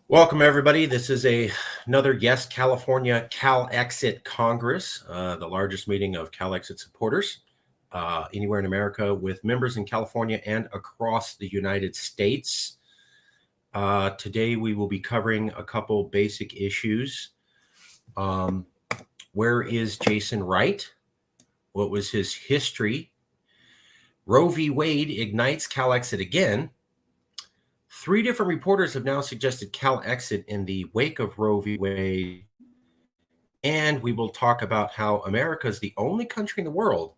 Welcome, everybody. This is another Yes California Calexit Congress, the largest meeting of Calexit supporters anywhere in America, with members in California and across the United States. Today, we will be covering a couple basic issues. Where is Jason Wright? What was his history? Roe v. Wade ignites Calexit again. 3 different reporters have now suggested Calexit in the wake of Roe v. Wade. And we will talk about how America is the only country in the world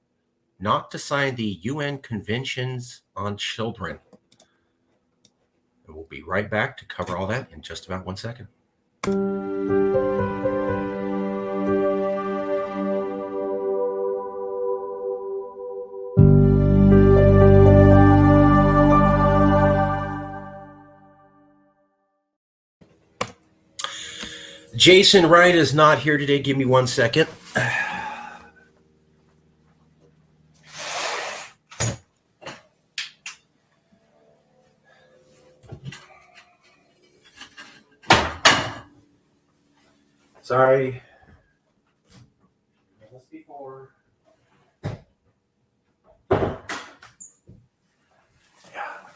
not to sign the UN Conventions on Children. And we'll be right back to cover all that in just about 1 second. Jason Wright is not here today. Give me 1 second. Sorry.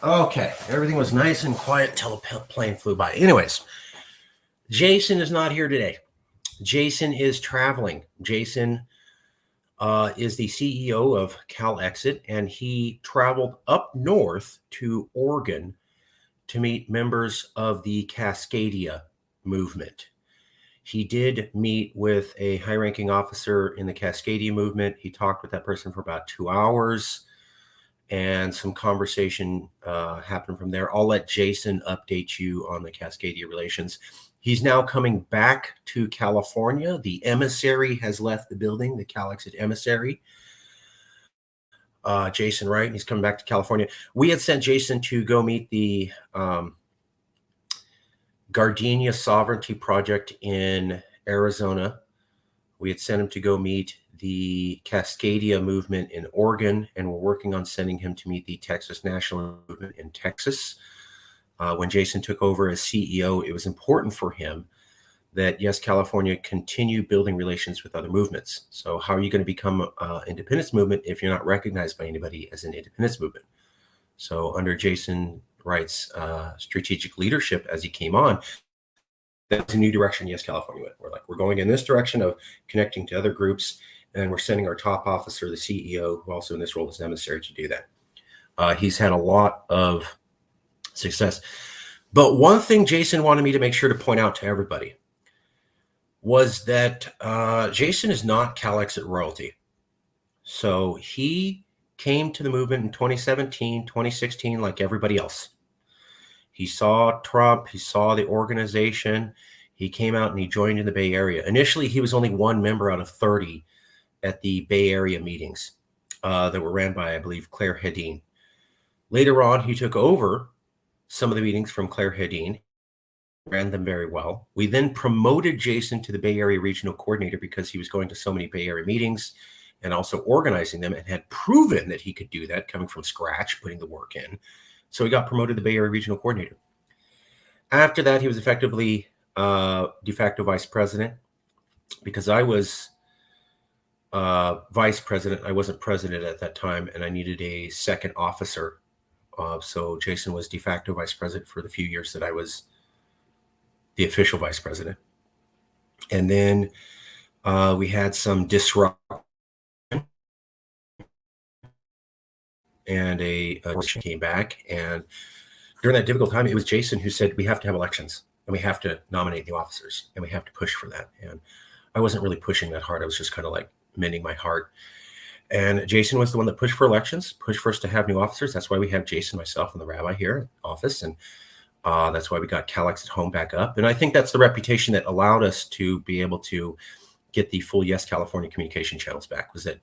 Okay, everything was nice and quiet until the plane flew by. Anyways, Jason is not here today. Jason is traveling. Jason is the CEO of Calexit, and he traveled up north to Oregon to meet members of the Cascadia movement. He did meet with a high-ranking officer in the Cascadia movement. He talked with that person for about 2 hours, and some conversation happened from there. I'll let Jason update you on the Cascadia relations. He's now coming back to California. The emissary has left the building, the Calexit emissary, Jason Wright, and he's coming back to California. We had sent Jason to go meet the Gardenia Sovereignty Project in Arizona. We had sent him to go meet the Cascadia movement in Oregon, and we're working on sending him to meet the Texas National Movement in Texas. When Jason took over as CEO, it was important for him that Yes California continue building relations with other movements. So how are you going to become an independence movement if you're not recognized by anybody as an independence movement? So under Jason Wright's strategic leadership as he came on, that's a new direction Yes California went. We're going in this direction of connecting to other groups, and we're sending our top officer, the CEO, who also in this role is necessary to do that. He's had a lot of success. But one thing Jason wanted me to make sure to point out to everybody was that Jason is not Calexit royalty. So he came to the movement in 2017, 2016, like everybody else. He saw Trump, he saw the organization, he came out and he joined in the Bay Area. Initially, he was only one member out of 30 at the Bay Area meetings that were ran by, I believe, Claire Hedin. Later on, he took over some of the meetings from Claire Hedin, ran them very well. We then promoted Jason to the Bay Area Regional Coordinator because he was going to so many Bay Area meetings and also organizing them, and had proven that he could do that coming from scratch, putting the work in. So he got promoted to the Bay Area Regional Coordinator. After that, he was effectively de facto vice president because I was vice president. I wasn't president at that time, and I needed a second officer. So Jason was de facto vice president for the few years that I was the official vice president. And then we had some disruption, and a election came back. And during that difficult time, it was Jason who said, we have to have elections, and we have to nominate new officers, and we have to push for that. And I wasn't really pushing that hard. I was just kind of like mending my heart. And Jason was the one that pushed for elections, pushed for us to have new officers. That's why we have Jason, myself, and the rabbi here in office. And that's why we got Calexit Home back up. And I think that's the reputation that allowed us to be able to get the full Yes California communication channels back, was that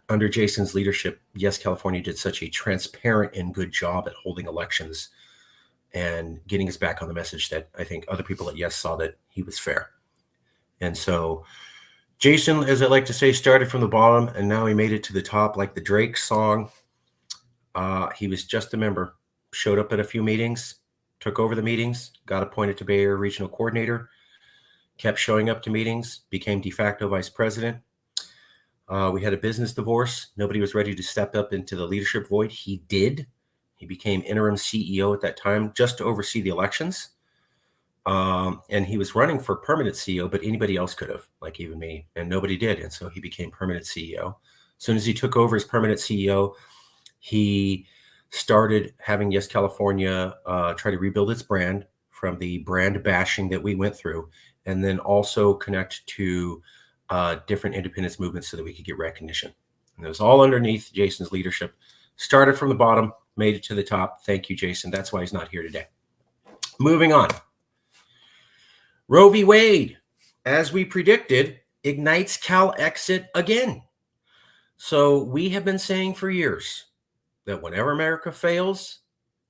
under Jason's leadership, Yes California did such a transparent and good job at holding elections and getting us back on the message that I think other people at Yes saw that he was fair. And so Jason, as I like to say, started from the bottom, and now he made it to the top, like the Drake song. He was just a member, showed up at a few meetings, took over the meetings, got appointed to Bay Area Regional Coordinator, kept showing up to meetings, became de facto vice president. We had a business divorce. Nobody was ready to step up into the leadership void. He did. He became interim CEO at that time just to oversee the elections. And he was running for permanent CEO, but anybody else could have, like even me, and nobody did. And so he became permanent CEO. As soon as he took over as permanent CEO, he started having Yes California try to rebuild its brand from the brand bashing that we went through, and then also connect to different independence movements so that we could get recognition. And it was all underneath Jason's leadership. Started from the bottom, made it to the top. Thank you, Jason. That's why he's not here today. Moving on. Roe v. Wade, as we predicted, ignites Calexit again. So we have been saying for years that whenever America fails,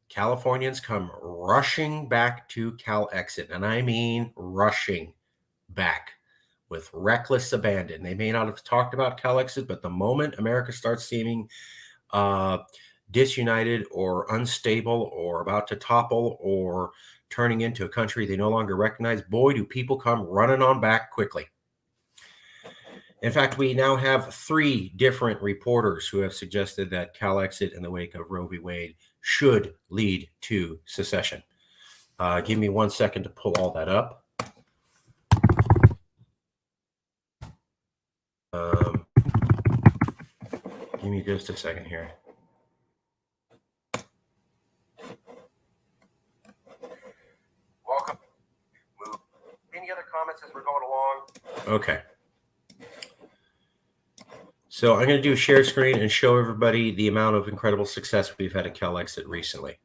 Californians come rushing back to Calexit. And I mean rushing back with reckless abandon. They may not have talked about Calexit, but the moment America starts seeming disunited or unstable or about to topple or turning into a country they no longer recognize, boy, do people come running on back quickly. In fact, we now have 3 different reporters who have suggested that Calexit in the wake of Roe v. Wade should lead to secession. Give me 1 second to pull all that up. Give me just a second here. Welcome. Any other comments as we're going along? Okay. So I'm going to do a share screen and show everybody the amount of incredible success we've had at Calexit recently.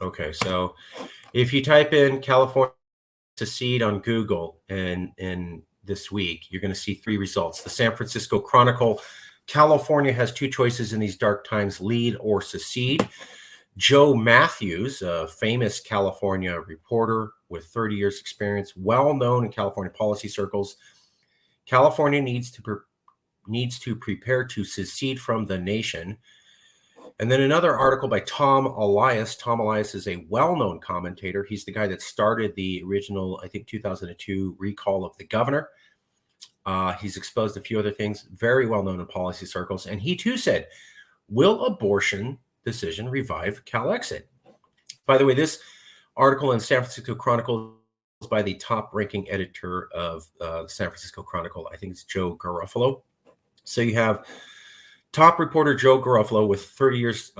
Okay, so if you type in California secede on Google and this week, you're going to see 3 results. The San Francisco Chronicle, California has 2 choices in these dark times, lead or secede. Joe Matthews, a famous California reporter with 30 years experience, well known in California policy circles. California needs to prepare to secede from the nation. And then another article by Tom Elias. Tom Elias is a well-known commentator. He's the guy that started the original, I think, 2002 recall of the governor. He's exposed a few other things, very well-known in policy circles. And he too said, will abortion decision revive Calexit? By the way, this article in San Francisco Chronicle is by the top-ranking editor of the San Francisco Chronicle. I think it's Joe Garofalo. So you have top reporter Joe Garofalo with 30 years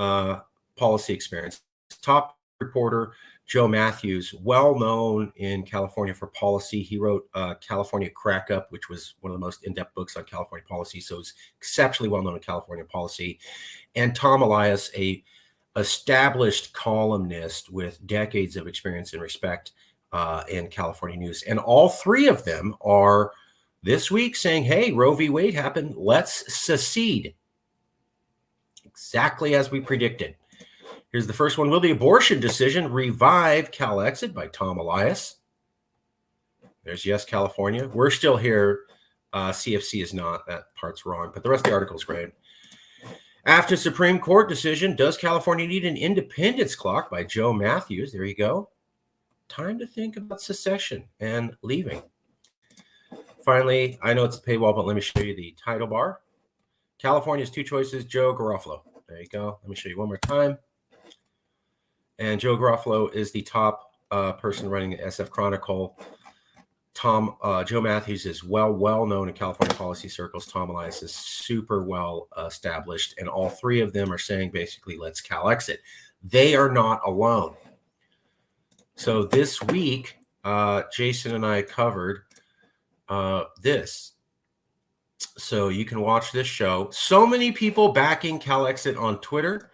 policy experience. Top reporter Joe Matthews, well known in California for policy. He wrote California Crack Up, which was one of the most in-depth books on California policy. So he's exceptionally well known in California policy. And Tom Elias, a established columnist with decades of experience and respect in California news. And all 3 of them are this week saying, hey, Roe v. Wade happened. Let's secede. Exactly as we predicted. Here's the first one. Will the abortion decision revive Calexit by Tom Elias? There's Yes California. We're still here. CFC is not. That part's wrong. But the rest of the article is great. After Supreme Court decision, does California need an independence clock by Joe Matthews? There you go. Time to think about secession and leaving. Finally, I know it's a paywall, but let me show you the title bar. California's 2 choices, Joe Garofalo. There you go. Let me show you one more time. And Joe Garofalo is the top person running the SF Chronicle. Joe Matthews is well known in California policy circles. Tom Elias is super well established. And all 3 of them are saying basically, let's Calexit. They are not alone. So this week, Jason and I covered this. So you can watch this show. So many people backing Calexit on Twitter.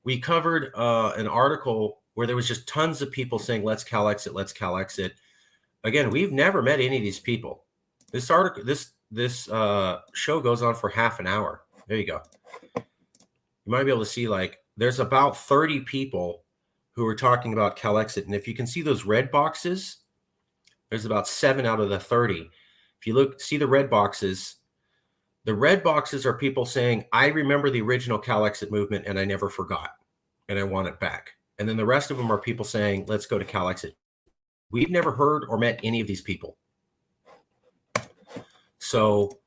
We covered an article where there was just tons of people saying, let's Calexit, let's Calexit. Again, we've never met any of these people. This article, this show goes on for half an hour. There you go. You might be able to see, like, there's about 30 people who are talking about Calexit. And if you can see those red boxes, there's about 7 out of the 30. If you see the red boxes, The red boxes are people saying, I remember the original Calexit movement and I never forgot and I want it back. And then the rest of them are people saying, let's go to Calexit. We've never heard or met any of these people. So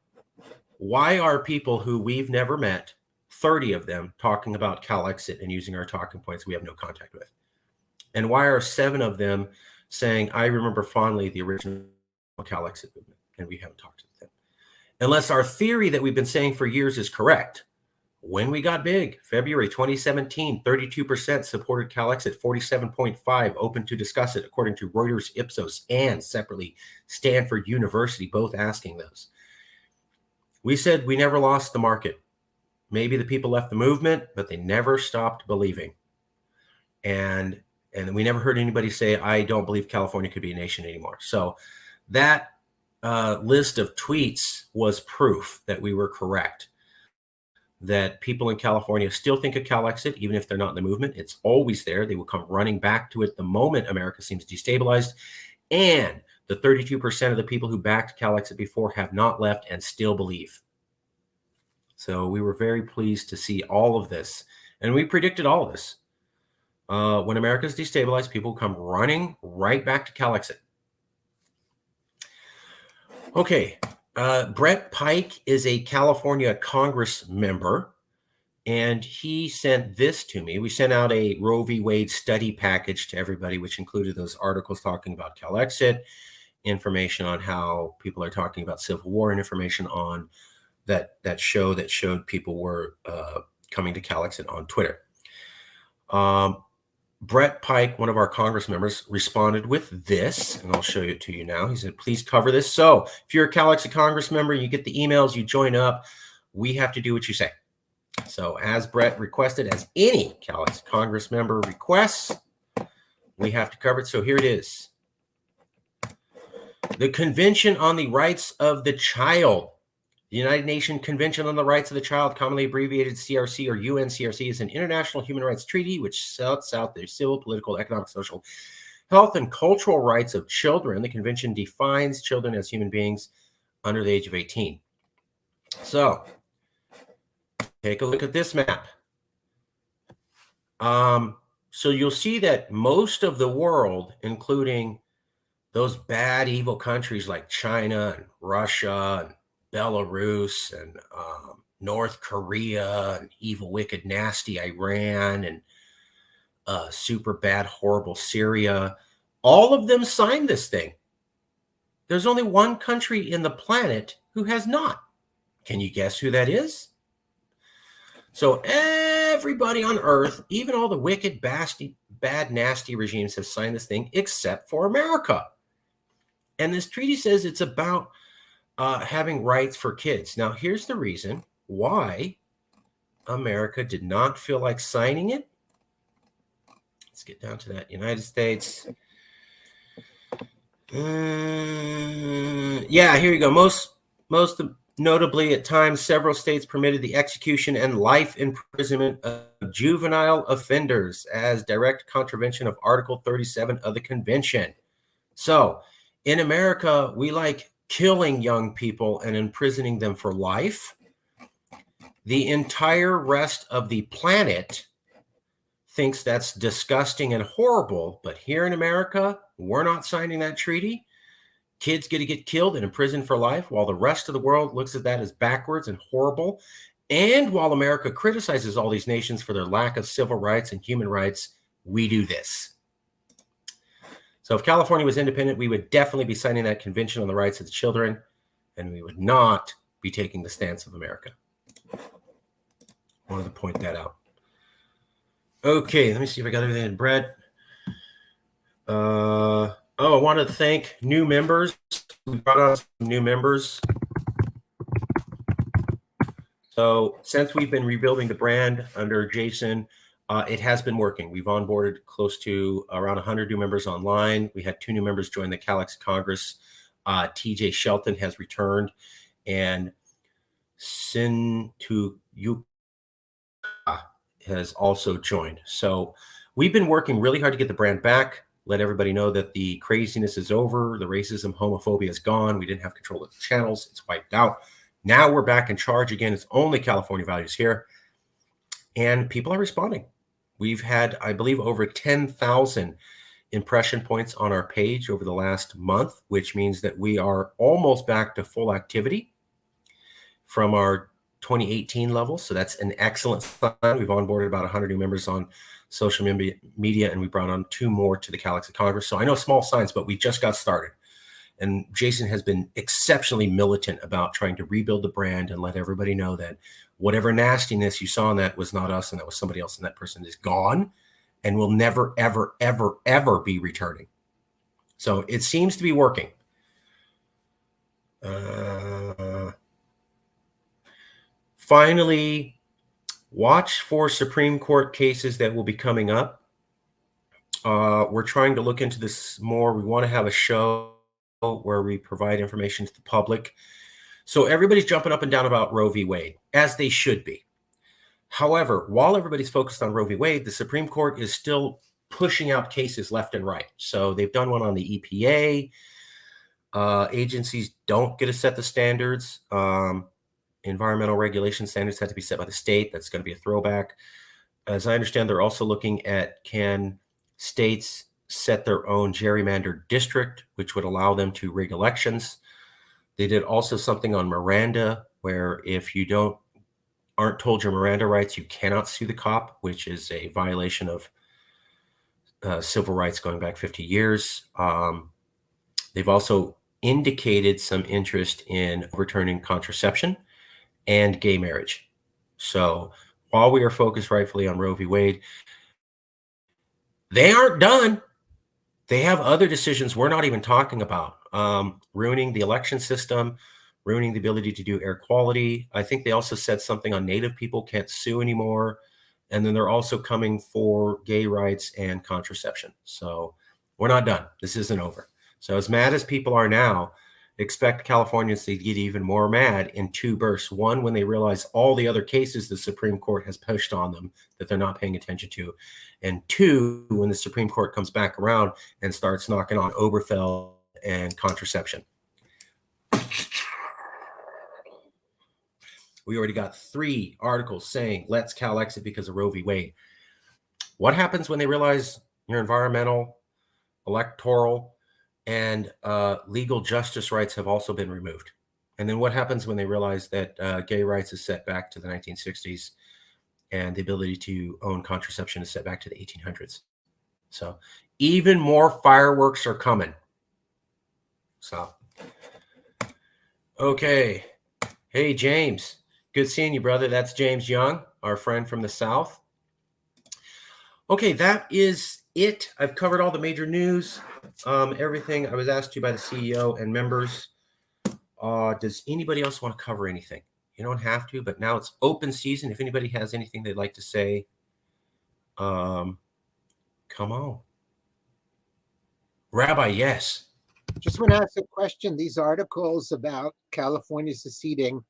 why are people who we've never met, 30 of them, talking about Calexit and using our talking points we have no contact with? And why are 7 of them saying, I remember fondly the original Calexit movement, and we haven't talked to them? Unless our theory that we've been saying for years is correct. When we got big, February 2017, 32% supported Calexit, 47.5% open to discuss it, according to Reuters, Ipsos, and separately Stanford University, both asking those. We said we never lost the market. Maybe the people left the movement, but they never stopped believing. And we never heard anybody say, I don't believe California could be a nation anymore. So that list of tweets was proof that we were correct, that people in California still think of Calexit, even if they're not in the movement. It's always there. They will come running back to it the moment America seems destabilized. And the 32% of the people who backed Calexit before have not left and still believe. So we were very pleased to see all of this. And we predicted all of this. When America is destabilized, people come running right back to Calexit. Okay, Brett Pike is a California Congress member, and he sent this to me. We sent out a Roe v. Wade study package to everybody, which included those articles talking about Calexit, information on how people are talking about civil war, and information on that show that showed people were coming to Calexit on Twitter. Brett Pike, one of our Congress members, responded with this, and I'll show it to you now. He said, please cover this. So if you're a Calexit Congress member, you get the emails, you join up, we have to do what you say. So as Brett requested, as any Calexit Congress member requests, we have to cover it. So here it is. The Convention on the Rights of the Child. The United Nations Convention on the Rights of the Child, commonly abbreviated CRC or UNCRC, is an international human rights treaty which sets out the civil, political, economic, social, health, and cultural rights of children. The convention defines children as human beings under the age of 18. So, take a look at this map. So you'll see that most of the world, including those bad, evil countries like China and Russia and Belarus and North Korea and evil, wicked, nasty Iran and super bad, horrible Syria, all of them signed this thing. There's only one country in the planet who has not. Can you guess who that is? So everybody on Earth, even all the wicked, bad, nasty regimes have signed this thing except for America. And this treaty says it's about having rights for kids. Now, here's the reason why America did not feel like signing it. Let's get down to that. United States. Yeah, here you go. Most notably, at times, several states permitted the execution and life imprisonment of juvenile offenders as direct contravention of Article 37 of the Convention. So, in America, we like killing young people and imprisoning them for life. The entire rest of the planet thinks that's disgusting and horrible, but here in America, we're not signing that treaty. Kids get to get killed and imprisoned for life, while the rest of the world looks at that as backwards and horrible. And while America criticizes all these nations for their lack of civil rights and human rights, we do this. So if California was independent, we would definitely be signing that Convention on the Rights of the Children, and we would not be taking the stance of America. I wanted to point that out. Okay, let me see if I got everything in. Brett. I want to thank new members. We brought on some new members. So since we've been rebuilding the brand under Jason, it has been working. We've onboarded close to around 100 new members online. We had 2 new members join the Calexit Congress. TJ Shelton has returned, and Sintuyuka has also joined. So we've been working really hard to get the brand back, let everybody know that the craziness is over, the racism, homophobia is gone. We didn't have control of the channels. It's wiped out. Now we're back in charge again. It's only California values here. And people are responding. We've had, I believe, over 10,000 impression points on our page over the last month, which means that we are almost back to full activity from our 2018 levels. So that's an excellent sign. We've onboarded about 100 new members on social media, and we brought on 2 more to the Calexit Congress. So I know small signs, but we just got started. And Jason has been exceptionally militant about trying to rebuild the brand and let everybody know that whatever nastiness you saw in that was not us and that was somebody else, and that person is gone and will never, ever, ever, ever be returning. So it seems to be working. Finally, watch for Supreme Court cases that will be coming up. We're trying to look into this more. We want to have a show where we provide information to the public. So everybody's jumping up and down about Roe v. Wade, as they should be. However, while everybody's focused on Roe v. Wade, the Supreme Court is still pushing out cases left and right. So they've done one on the EPA. Agencies don't get to set the standards. Environmental regulation standards have to be set by the state. That's going to be a throwback. As I understand, they're also looking at, can states set their own gerrymandered district, which would allow them to rig elections. They did also something on Miranda, where if you aren't told your Miranda rights, you cannot sue the cop, which is a violation of civil rights going back 50 years. They've also indicated some interest in overturning contraception and gay marriage. So while we are focused rightfully on Roe v. Wade, they aren't done. They have other decisions we're not even talking about, ruining the election system, ruining the ability to do air quality. I think they also said something on Native people can't sue anymore. And then they're also coming for gay rights and contraception. So we're not done. This isn't over. So as mad as people are now, expect Californians to get even more mad in 2 bursts. One, when they realize all the other cases the Supreme Court has pushed on them that they're not paying attention to. And 2, when the Supreme Court comes back around and starts knocking on Obergefell and contraception. We already got 3 articles saying, let's Calexit because of Roe v. Wade. What happens when they realize your environmental, electoral, and legal justice rights have also been removed? And then what happens when they realize that gay rights is set back to the 1960s and the ability to own contraception is set back to the 1800s? So even more fireworks are coming. So, okay. Hey, James. Good seeing you, brother. That's James Young, our friend from the South. Okay, that is it. I've covered all the major news, everything I was asked to by the CEO and members. Does anybody else want to cover anything? You don't have to, but now it's open season. If anybody has anything they'd like to say, come on. Rabbi, yes. Just want to ask a question. These articles about California seceding,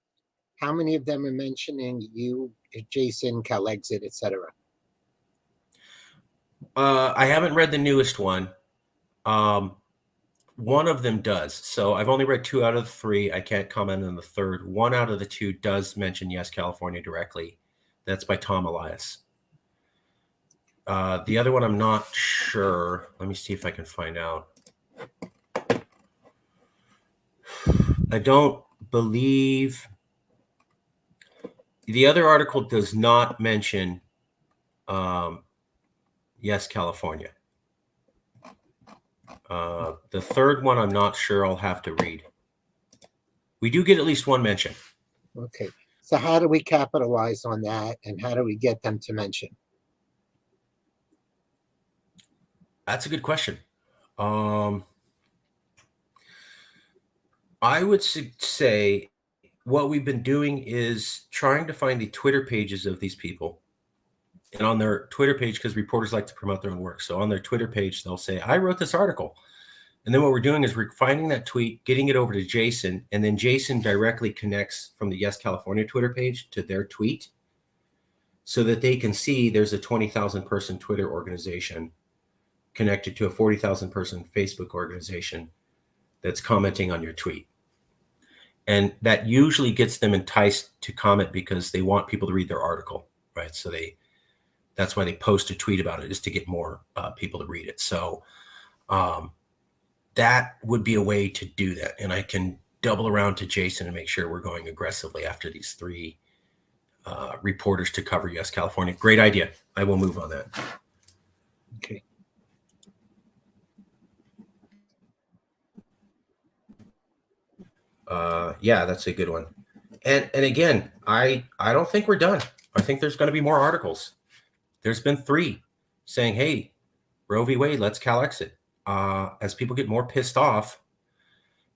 how many of them are mentioning you, Jason, Calexit, etc.? I haven't read the newest one. One of them does. So I've only read 2 out of the 3. I can't comment on the third. 1 out of the 2 does mention Yes California directly. That's by Tom Elias. The other one, I'm not sure. Let me see if I can find out. I don't believe the other article does not mention Yes California. The third one, I'm not sure. I'll have to read. We do get at least 1 mention. Okay. So how do we capitalize on that, and how do we get them to mention? That's a good question. I would say what we've been doing is trying to find the Twitter pages of these people. And on their Twitter page, because reporters like to promote their own work. So on their Twitter page, they'll say, I wrote this article. And then what we're doing is we're finding that tweet, getting it over to Jason, and then Jason directly connects from the Yes California Twitter page to their tweet so that they can see there's a 20,000 person Twitter organization connected to a 40,000 person Facebook organization that's commenting on your tweet. And that usually gets them enticed to comment because they want people to read their article, right? So that's why they post a tweet about it, is to get more people to read it. So that would be a way to do that. And I can double around to Jason and make sure we're going aggressively after these 3 reporters to cover U.S. California. Great idea. I will move on that. Okay. Yeah, that's a good one. And again, I don't think we're done. I think there's going to be more articles. There's been 3 saying, hey, Roe v. Wade, let's Calexit. As people get more pissed off,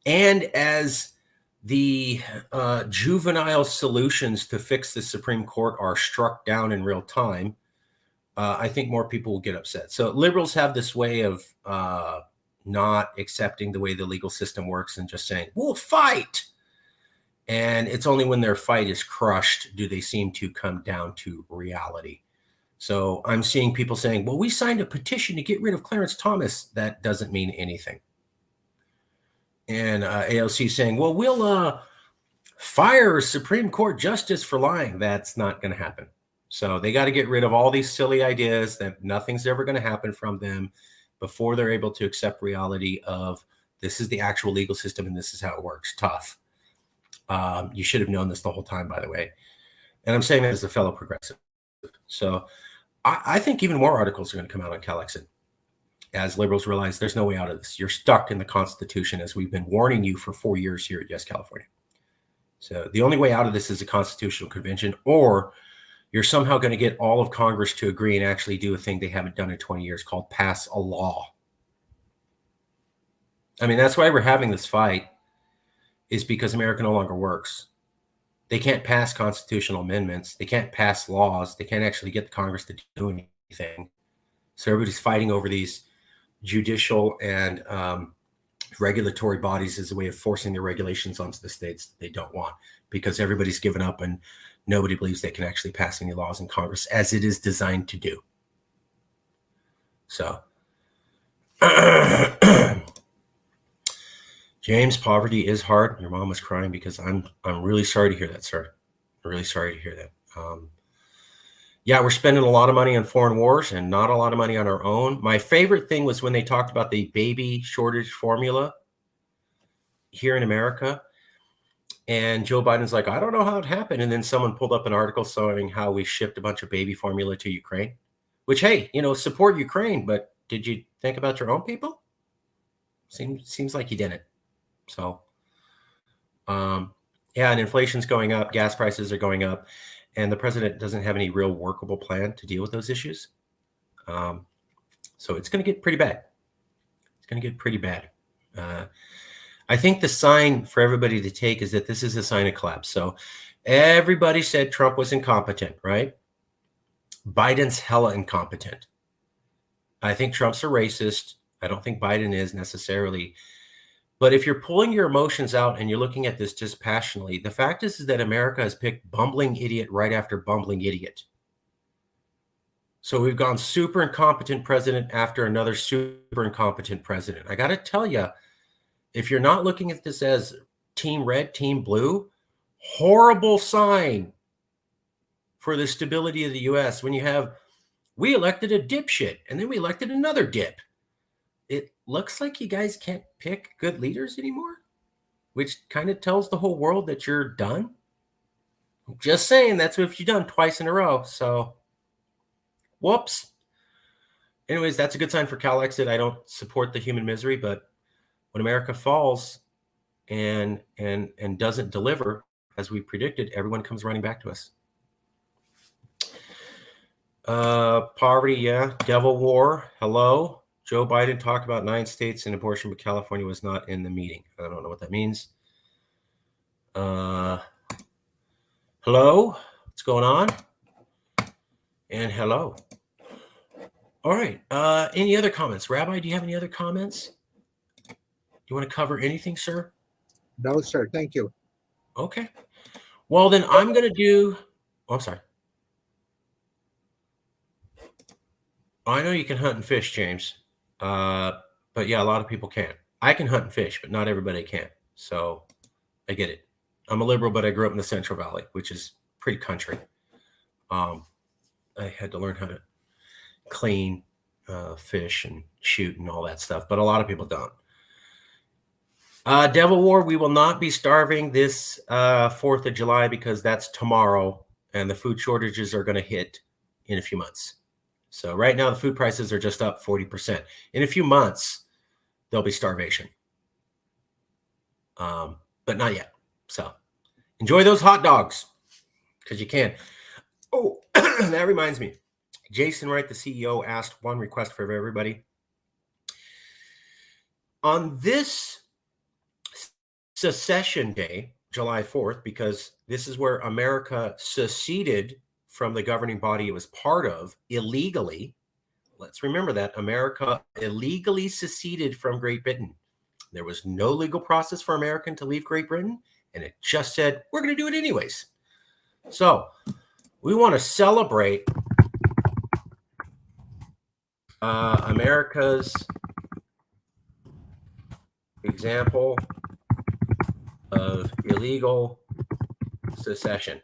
and as the juvenile solutions to fix the Supreme Court are struck down in real time, I think more people will get upset. So liberals have this way of not accepting the way the legal system works and just saying, we'll fight. And it's only when their fight is crushed do they seem to come down to reality. So I'm seeing people saying, well, we signed a petition to get rid of Clarence Thomas. That doesn't mean anything. And AOC saying, well, we'll fire a Supreme Court justice for lying. That's not going to happen. So they got to get rid of all these silly ideas that nothing's ever going to happen from them before they're able to accept reality of this is the actual legal system and this is how it works. Tough. You should have known this the whole time, by the way. And I'm saying that as a fellow progressive. So I think even more articles are going to come out on Calexit as liberals realize there's no way out of this. You're stuck in the Constitution, as we've been warning you for 4 years here at Yes California. So the only way out of this is a constitutional convention, or you're somehow going to get all of Congress to agree and actually do a thing they haven't done in 20 years called pass a law. I mean, that's why we're having this fight, is because America no longer works. They can't pass constitutional amendments. They can't pass laws. They can't actually get the Congress to do anything. So everybody's fighting over these judicial and regulatory bodies as a way of forcing their regulations onto the states they don't want, because everybody's given up and nobody believes they can actually pass any laws in Congress as it is designed to do. So James, poverty is hard. Your mom was crying because I'm really sorry to hear that, sir. I'm really sorry to hear that. Yeah, we're spending a lot of money on foreign wars and not a lot of money on our own. My favorite thing was when they talked about the baby shortage formula here in America. And Joe Biden's like, I don't know how it happened. And then someone pulled up an article showing how we shipped a bunch of baby formula to Ukraine, which, hey, support Ukraine. But did you think about your own people? Seems like you didn't. So, yeah, and inflation's going up. Gas prices are going up. And the president doesn't have any real workable plan to deal with those issues. So it's going to get pretty bad. It's going to get pretty bad. I think the sign for everybody to take is that this is a sign of collapse. So everybody said Trump was incompetent, right? Biden's hella incompetent. I think Trump's a racist. I don't think Biden is necessarily. But if you're pulling your emotions out and you're looking at this just passionately, the fact is that America has picked bumbling idiot right after bumbling idiot. So we've gone super incompetent president after another super incompetent president. I got to tell you, if you're not looking at this as team red, team blue, horrible sign for the stability of the U.S. when we elected a dipshit and then we elected another dip. It looks like you guys can't pick good leaders anymore, which kind of tells the whole world that you're done. Just saying, that's what you've done twice in a row. So, whoops. Anyways, that's a good sign for Calexit. I don't support the human misery, but when America falls and doesn't deliver as we predicted, everyone comes running back to us. Poverty, yeah. Devil war, hello. Joe Biden talked about 9 states and abortion, but California was not in the meeting. I don't know what that means. Hello? What's going on? And hello. All right. Any other comments? Rabbi, do you have any other comments? Do you want to cover anything, sir? No, sir. Thank you. Okay. Well, then I'm going to do... Oh, I'm sorry. I know you can hunt and fish, James. But yeah, a lot of people can't. I can hunt and fish, but not everybody can. So I get it. I'm a liberal, but I grew up in the Central Valley, which is pretty country. I had to learn how to clean fish and shoot and all that stuff, but a lot of people don't. Devil War, we will not be starving this 4th of July because that's tomorrow, and the food shortages are going to hit in a few months. So right now, the food prices are just up 40%. In a few months, there'll be starvation. But not yet. So enjoy those hot dogs because you can. Oh, that reminds me. Jason Wright, the CEO, asked one request for everybody. On this secession day, July 4th, because this is where America seceded from the governing body it was part of illegally. Let's remember that America illegally seceded from Great Britain. There was no legal process for American to leave Great Britain, and it just said, we're going to do it anyways. So we want to celebrate America's example of illegal secession.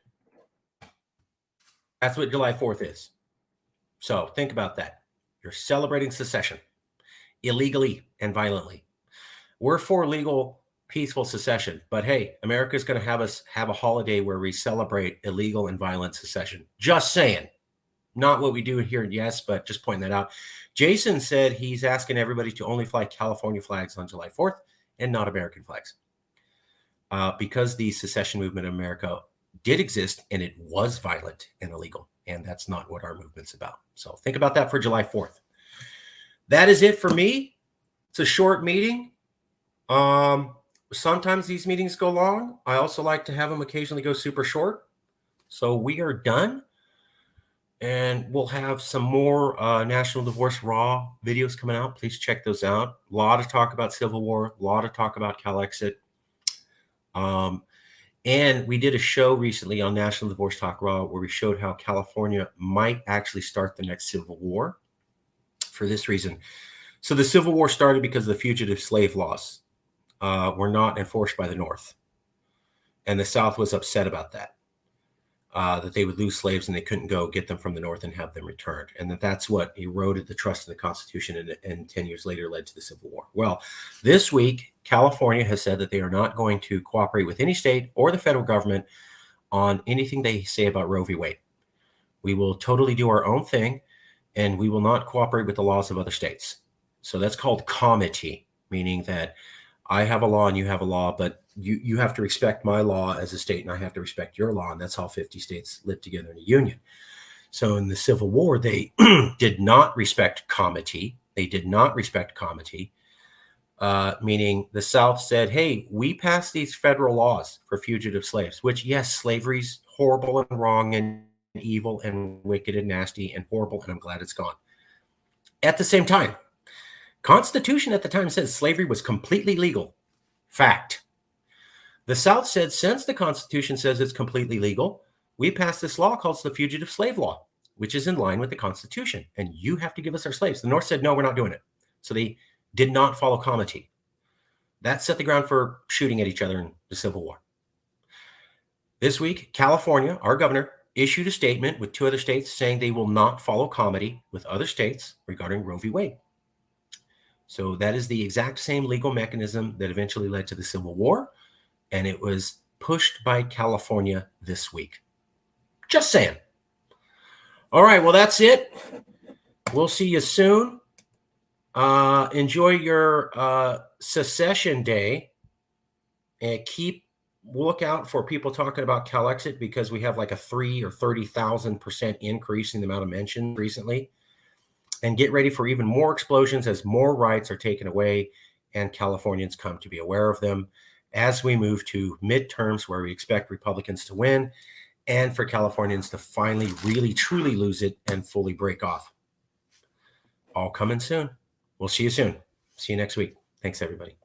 That's what July 4th is. So think about that. You're celebrating secession illegally and violently. We're for legal, peaceful secession, but hey, America's going to have us have a holiday where we celebrate illegal and violent secession. Just saying. Not what we do here, yes, but just pointing that out. Jason said he's asking everybody to only fly California flags on July 4th and not American flags. Because the secession movement in America did exist and it was violent and illegal, and that's not what our movement's about. So think about that for July 4th. That is it for me. It's a short meeting. Sometimes these meetings go long. I also like to have them occasionally go super short. So we are done. And we'll have some more National Divorce Raw videos coming out. Please check those out. A lot of talk about Civil War. A lot of talk about Calexit. And we did a show recently on National Divorce Talk Raw where we showed how California might actually start the next Civil War for this reason. So the Civil War started because the fugitive slave laws were not enforced by the North. And the South was upset about that. That they would lose slaves and they couldn't go get them from the North and have them returned. And that's what eroded the trust in the Constitution and 10 years later led to the Civil War. Well, this week, California has said that they are not going to cooperate with any state or the federal government on anything they say about Roe v. Wade. We will totally do our own thing, and we will not cooperate with the laws of other states. So that's called comity, meaning that I have a law and you have a law, but you have to respect my law as a state and I have to respect your law. And that's how 50 states live together in a union. So in the Civil War, they did not respect comity. They did not respect comity, meaning the South said, hey, we passed these federal laws for fugitive slaves, which, yes, slavery's horrible and wrong and evil and wicked and nasty and horrible, and I'm glad it's gone. At the same time, Constitution at the time said slavery was completely legal. Fact. The South said, since the Constitution says it's completely legal, we passed this law called the Fugitive Slave Law, which is in line with the Constitution, and you have to give us our slaves. The North said, no, we're not doing it. So they did not follow comity. That set the ground for shooting at each other in the Civil War. This week, California, our governor, issued a statement with 2 other states saying they will not follow comity with other states regarding Roe v. Wade. So that is the exact same legal mechanism that eventually led to the Civil War, and it was pushed by California this week. Just saying. All right, well, that's it. We'll see you soon. Enjoy your secession day, and keep lookout for people talking about Calexit because we have like a 3 or 30,000% increase in the amount of mentions recently. And get ready for even more explosions as more rights are taken away and Californians come to be aware of them as we move to midterms where we expect Republicans to win and for Californians to finally really truly lose it and fully break off. All coming soon. We'll see you soon. See you next week. Thanks, everybody.